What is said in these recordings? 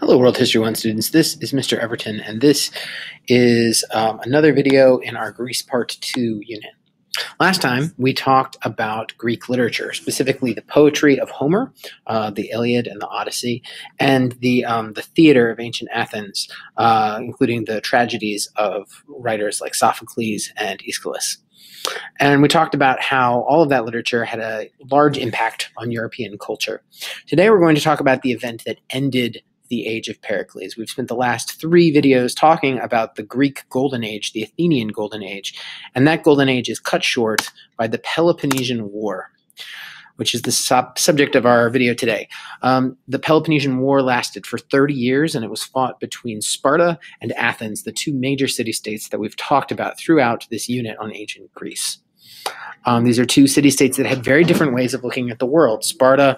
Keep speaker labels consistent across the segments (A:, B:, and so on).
A: Hello, World History 1 students. This is Mr. Everton, and this is another video in our Greece Part 2 unit. Last time, we talked about Greek literature, specifically the poetry of Homer, the Iliad and the Odyssey, and the theater of ancient Athens, including the tragedies of writers like Sophocles and Aeschylus. And we talked about how all of that literature had a large impact on European culture. Today, we're going to talk about the event that ended the age of Pericles. We've spent the last 3 videos talking about the Greek Golden Age, the Athenian Golden Age, and that Golden Age is cut short by the Peloponnesian War, which is the subject of our video today. The Peloponnesian War lasted for 30 years, and it was fought between Sparta and Athens, the 2 major city-states that we've talked about throughout this unit on ancient Greece. These are 2 city-states that had very different ways of looking at the world. Sparta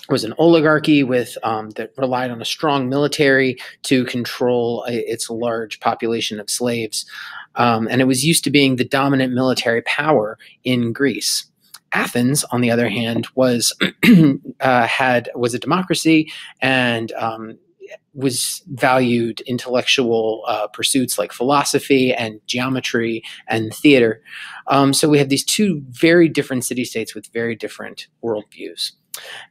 A: was an oligarchy that relied on a strong military to control its large population of slaves, and it was used to being the dominant military power in Greece. Athens, on the other hand, was was a democracy and was valued intellectual pursuits like philosophy and geometry and theater. So we have these 2 very different city-states with very different worldviews.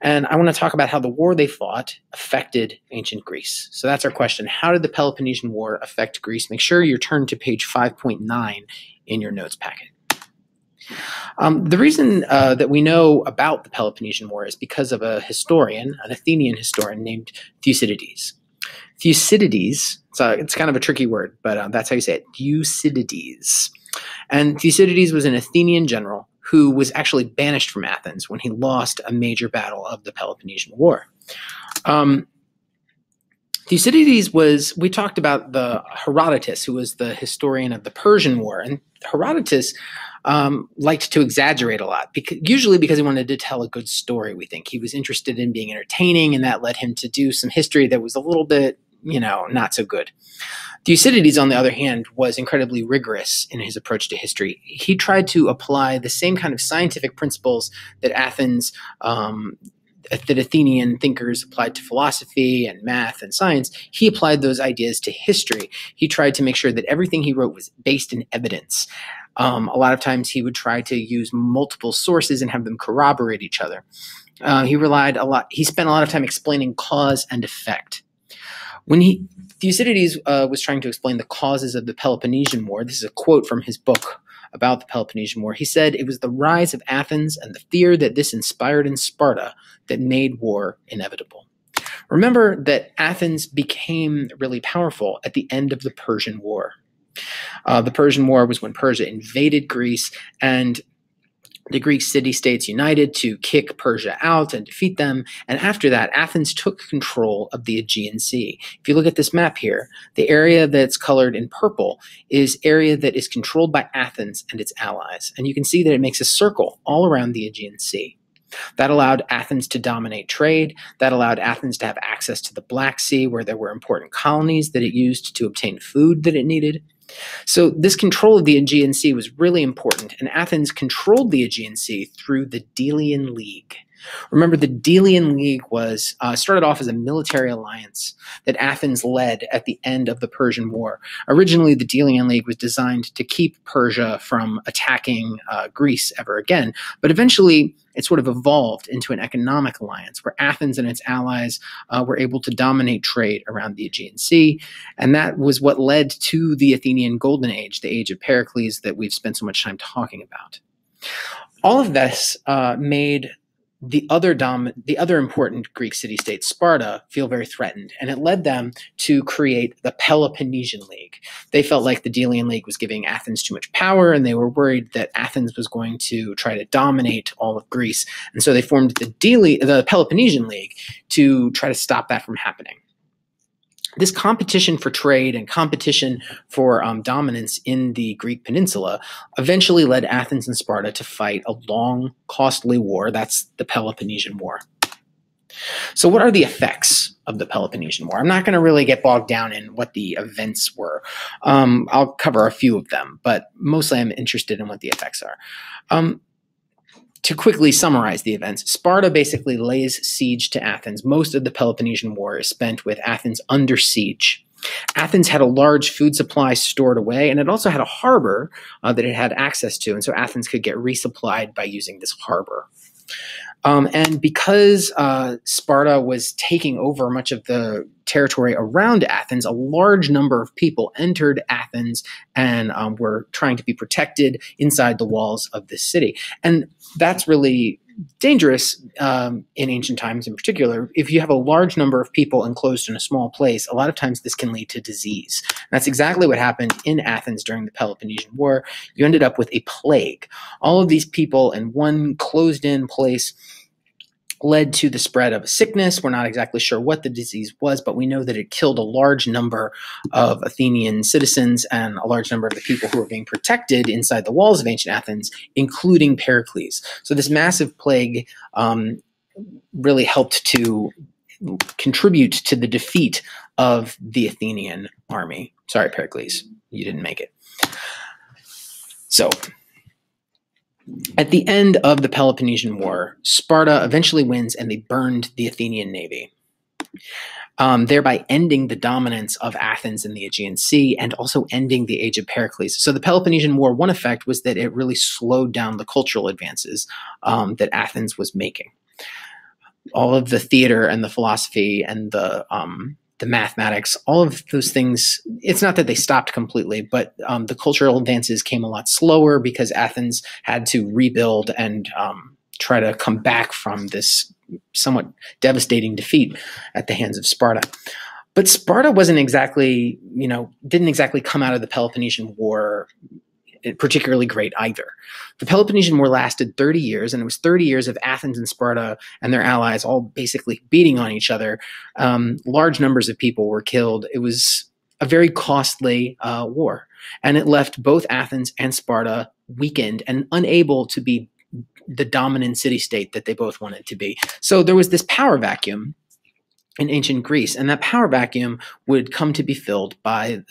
A: And I want to talk about how the war they fought affected ancient Greece. So that's our question. How did the Peloponnesian War affect Greece? Make sure you're turned to page 5.9 in your notes packet. The reason that we know about the Peloponnesian War is because of a historian, an Athenian historian named Thucydides. Thucydides, it's kind of a tricky word, but that's how you say it, Thucydides. And Thucydides was an Athenian general who was actually banished from Athens when he lost a major battle of the Peloponnesian War. Thucydides we talked about the Herodotus, who was the historian of the Persian War, and Herodotus liked to exaggerate a lot, usually because he wanted to tell a good story, we think. He was interested in being entertaining, and that led him to do some history that was a little bit, not so good. Thucydides, on the other hand, was incredibly rigorous in his approach to history. He tried to apply the same kind of scientific principles that Athenian thinkers applied to philosophy and math and science. He applied those ideas to history. He tried to make sure that everything he wrote was based in evidence. A lot of times he would try to use multiple sources and have them corroborate each other. He spent a lot of time explaining cause and effect. When Thucydides was trying to explain the causes of the Peloponnesian War, this is a quote from his book about the Peloponnesian War. He said, "It was the rise of Athens and the fear that this inspired in Sparta that made war inevitable." Remember that Athens became really powerful at the end of the Persian War. The Persian War was when Persia invaded Greece, and the Greek city-states united to kick Persia out and defeat them. And after that, Athens took control of the Aegean Sea. If you look at this map here, the area that's colored in purple is area that is controlled by Athens and its allies. And you can see that it makes a circle all around the Aegean Sea. That allowed Athens to dominate trade. That allowed Athens to have access to the Black Sea, where there were important colonies that it used to obtain food that it needed. So this control of the Aegean Sea was really important, and Athens controlled the Aegean Sea through the Delian League. Remember, the Delian League was started off as a military alliance that Athens led at the end of the Persian War. Originally, the Delian League was designed to keep Persia from attacking Greece ever again, but eventually it sort of evolved into an economic alliance where Athens and its allies were able to dominate trade around the Aegean Sea, and that was what led to the Athenian Golden Age, the age of Pericles that we've spent so much time talking about. All of this made the other important Greek city-state, Sparta, feel very threatened, and it led them to create the Peloponnesian League. They felt like the Delian League was giving Athens too much power, and they were worried that Athens was going to try to dominate all of Greece. And so they formed the Peloponnesian League to try to stop that from happening. This competition for trade and competition for dominance in the Greek peninsula eventually led Athens and Sparta to fight a long, costly war. That's the Peloponnesian War. So what are the effects of the Peloponnesian War? I'm not going to really get bogged down in what the events were. I'll cover a few of them, but mostly I'm interested in what the effects are. to quickly summarize the events, Sparta basically lays siege to Athens. Most of the Peloponnesian War is spent with Athens under siege. Athens had a large food supply stored away, and it also had a harbor that it had access to, and so Athens could get resupplied by using this harbor. And because Sparta was taking over much of the territory around Athens, a large number of people entered Athens and were trying to be protected inside the walls of this city. And that's really dangerous in ancient times in particular. If you have a large number of people enclosed in a small place, a lot of times this can lead to disease. And that's exactly what happened in Athens during the Peloponnesian War. You ended up with a plague. All of these people in one closed-in place led to the spread of a sickness. We're not exactly sure what the disease was, but we know that it killed a large number of Athenian citizens and a large number of the people who were being protected inside the walls of ancient Athens, including Pericles. So this massive plague really helped to contribute to the defeat of the Athenian army. Sorry, Pericles, you didn't make it. So at the end of the Peloponnesian War, Sparta eventually wins and they burned the Athenian navy, thereby ending the dominance of Athens in the Aegean Sea and also ending the age of Pericles. So the Peloponnesian War, one effect was that it really slowed down the cultural advances that Athens was making. All of the theater and the philosophy and the mathematics, all of those things, it's not that they stopped completely, but the cultural advances came a lot slower because Athens had to rebuild and try to come back from this somewhat devastating defeat at the hands of Sparta. But Sparta wasn't exactly, didn't exactly come out of the Peloponnesian War particularly great either. The Peloponnesian War lasted 30 years, and it was 30 years of Athens and Sparta and their allies all basically beating on each other. Large numbers of people were killed. It was a very costly war, and it left both Athens and Sparta weakened and unable to be the dominant city-state that they both wanted to be. So there was this power vacuum in ancient Greece, and that power vacuum would come to be filled by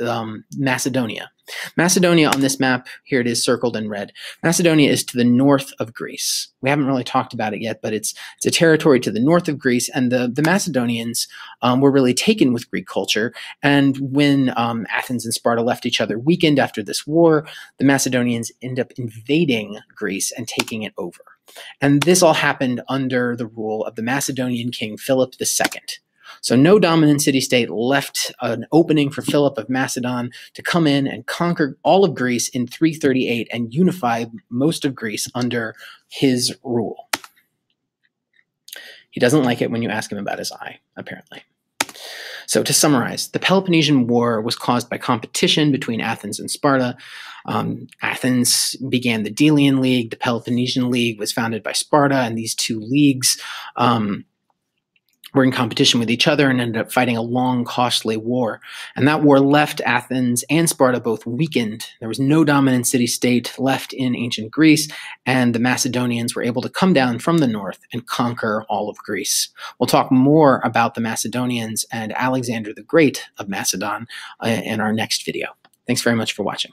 A: Macedonia. Macedonia on this map, here it is circled in red. Macedonia is to the north of Greece. We haven't really talked about it yet, but it's a territory to the north of Greece, and the Macedonians were really taken with Greek culture. And when Athens and Sparta left each other weakened after this war, the Macedonians end up invading Greece and taking it over. And this all happened under the rule of the Macedonian king Philip II. So no dominant city-state left an opening for Philip of Macedon to come in and conquer all of Greece in 338 and unify most of Greece under his rule. He doesn't like it when you ask him about his eye, apparently. So to summarize, the Peloponnesian War was caused by competition between Athens and Sparta. Athens began the Delian League. The Peloponnesian League was founded by Sparta, and these two leagues were in competition with each other and ended up fighting a long, costly war. And that war left Athens and Sparta both weakened. There was no dominant city-state left in ancient Greece, and the Macedonians were able to come down from the north and conquer all of Greece. We'll talk more about the Macedonians and Alexander the Great of Macedon in our next video. Thanks very much for watching.